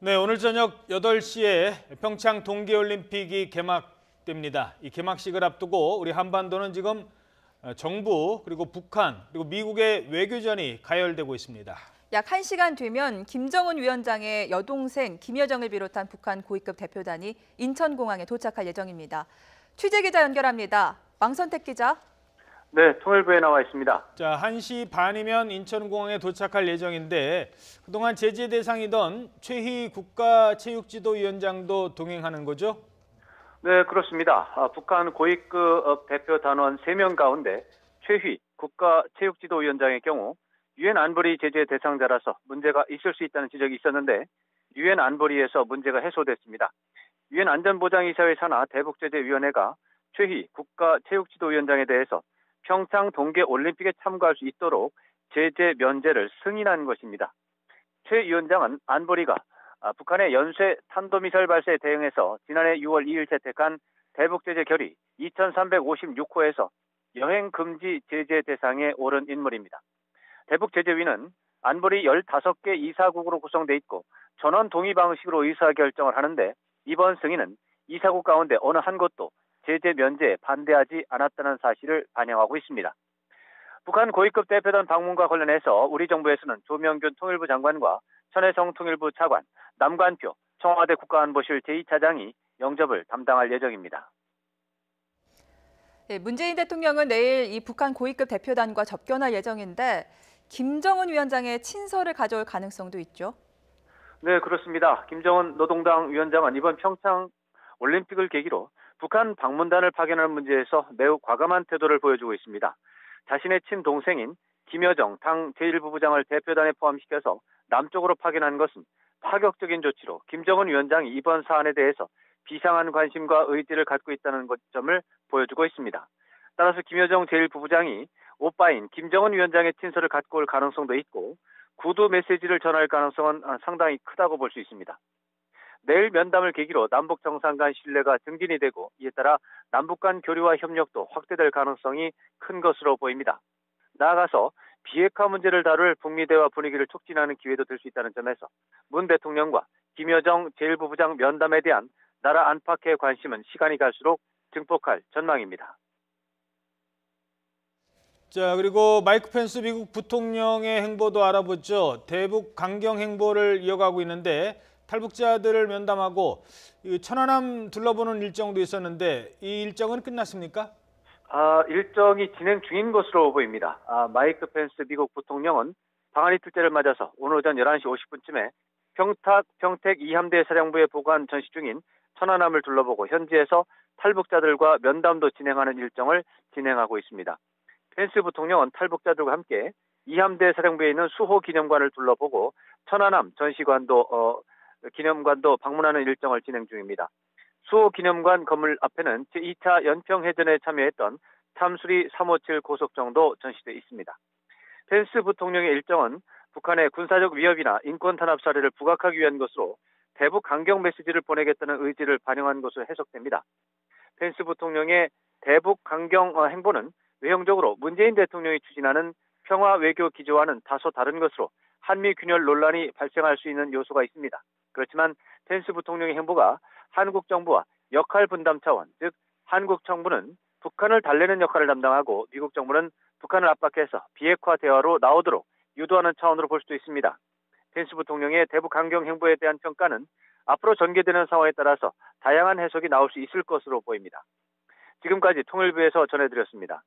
네, 오늘 저녁 8시에 평창 동계올림픽이 개막됩니다. 이 개막식을 앞두고 우리 한반도는 지금 정부, 그리고 북한, 그리고 미국의 외교전이 가열되고 있습니다. 약 1시간 뒤면 김정은 위원장의 여동생 김여정을 비롯한 북한 고위급 대표단이 인천공항에 도착할 예정입니다. 취재기자 연결합니다. 망선택 기자. 네, 통일부에 나와 있습니다. 자, 1시 반이면 인천공항에 도착할 예정인데 그동안 제재 대상이던 최희 국가체육지도위원장도 동행하는 거죠? 네, 그렇습니다. 북한 고위급 대표 단원 3명 가운데 최희 국가체육지도위원장의 경우 유엔 안보리 제재 대상자라서 문제가 있을 수 있다는 지적이 있었는데 유엔 안보리에서 문제가 해소됐습니다. 유엔 안전보장이사회 산하 대북제재위원회가 최희 국가체육지도위원장에 대해서 평창 동계올림픽에 참가할 수 있도록 제재 면제를 승인한 것입니다. 최 위원장은 안보리가 북한의 연쇄 탄도미사일 발사에 대응해서 지난해 6월 2일 채택한 대북제재 결의 2356호에서 여행금지 제재 대상에 오른 인물입니다. 대북제재위는 안보리 15개 이사국으로 구성돼 있고 전원 동의 방식으로 의사결정을 하는데 이번 승인은 이사국 가운데 어느 한 곳도 제재 면제에 반대하지 않았다는 사실을 반영하고 있습니다. 북한 고위급 대표단 방문과 관련해서 우리 정부에서는 조명균 통일부 장관과 천혜성 통일부 차관, 남관표 청와대 국가안보실 제2차장이 영접을 담당할 예정입니다. 네, 문재인 대통령은 내일 이 북한 고위급 대표단과 접견할 예정인데 김정은 위원장의 친서를 가져올 가능성도 있죠? 네, 그렇습니다. 김정은 노동당 위원장은 이번 평창 올림픽을 계기로 북한 방문단을 파견하는 문제에서 매우 과감한 태도를 보여주고 있습니다. 자신의 친동생인 김여정 당 제1부부장을 대표단에 포함시켜서 남쪽으로 파견한 것은 파격적인 조치로 김정은 위원장이 이번 사안에 대해서 비상한 관심과 의지를 갖고 있다는 점을 보여주고 있습니다. 따라서 김여정 제1부부장이 오빠인 김정은 위원장의 친서를 갖고 올 가능성도 있고 구두 메시지를 전할 가능성은 상당히 크다고 볼 수 있습니다. 내일 면담을 계기로 남북 정상 간 신뢰가 증진이 되고 이에 따라 남북 간 교류와 협력도 확대될 가능성이 큰 것으로 보입니다. 나아가서 비핵화 문제를 다룰 북미 대화 분위기를 촉진하는 기회도 될 수 있다는 점에서 문 대통령과 김여정 제1부부장 면담에 대한 나라 안팎의 관심은 시간이 갈수록 증폭할 전망입니다. 자, 그리고 마이크 펜스 미국 부통령의 행보도 알아보죠. 대북 강경 행보를 이어가고 있는데 탈북자들을 면담하고 천안함 둘러보는 일정도 있었는데 이 일정은 끝났습니까? 일정이 진행 중인 것으로 보입니다. 마이크 펜스 미국 부통령은 방한 이틀째를 맞아서 오늘 오전 11시 50분쯤에 평택 2함대 사령부에 보관 전시 중인 천안함을 둘러보고 현지에서 탈북자들과 면담도 진행하는 일정을 진행하고 있습니다. 펜스 부통령은 탈북자들과 함께 2함대 사령부에 있는 수호 기념관을 둘러보고 천안함 기념관도 방문하는 일정을 진행 중입니다. 수호 기념관 건물 앞에는 제2차 연평해전에 참여했던 참수리 357 고속정도 전시돼 있습니다. 펜스 부통령의 일정은 북한의 군사적 위협이나 인권 탄압 사례를 부각하기 위한 것으로 대북 강경 메시지를 보내겠다는 의지를 반영한 것으로 해석됩니다. 펜스 부통령의 대북 강경 행보는 외형적으로 문재인 대통령이 추진하는 평화 외교 기조와는 다소 다른 것으로 한미 균열 논란이 발생할 수 있는 요소가 있습니다. 그렇지만 펜스 부통령의 행보가 한국 정부와 역할 분담 차원, 즉 한국 정부는 북한을 달래는 역할을 담당하고 미국 정부는 북한을 압박해서 비핵화 대화로 나오도록 유도하는 차원으로 볼 수도 있습니다. 펜스 부통령의 대북 강경 행보에 대한 평가는 앞으로 전개되는 상황에 따라서 다양한 해석이 나올 수 있을 것으로 보입니다. 지금까지 통일부에서 전해드렸습니다.